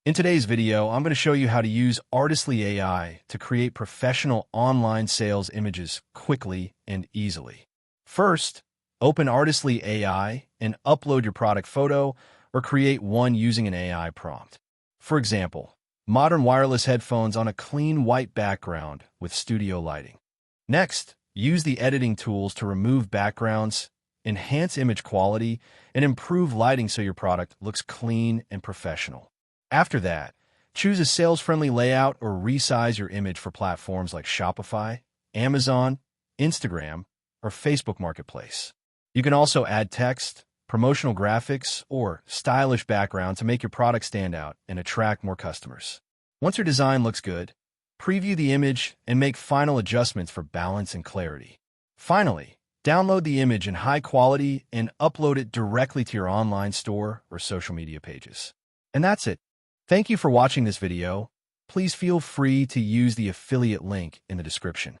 In today's video, I'm going to show you how to use Artistly AI to create professional online sales images quickly and easily. First, open Artistly AI and upload your product photo or create one using an AI prompt. For example, modern wireless headphones on a clean white background with studio lighting. Next, use the editing tools to remove backgrounds, enhance image quality, and improve lighting so your product looks clean and professional. After that, choose a sales-friendly layout or resize your image for platforms like Shopify, Amazon, Instagram, or Facebook Marketplace. You can also add text, promotional graphics, or stylish background to make your product stand out and attract more customers. Once your design looks good, preview the image and make final adjustments for balance and clarity. Finally, download the image in high quality and upload it directly to your online store or social media pages. And that's it. Thank you for watching this video. Please feel free to use the affiliate link in the description.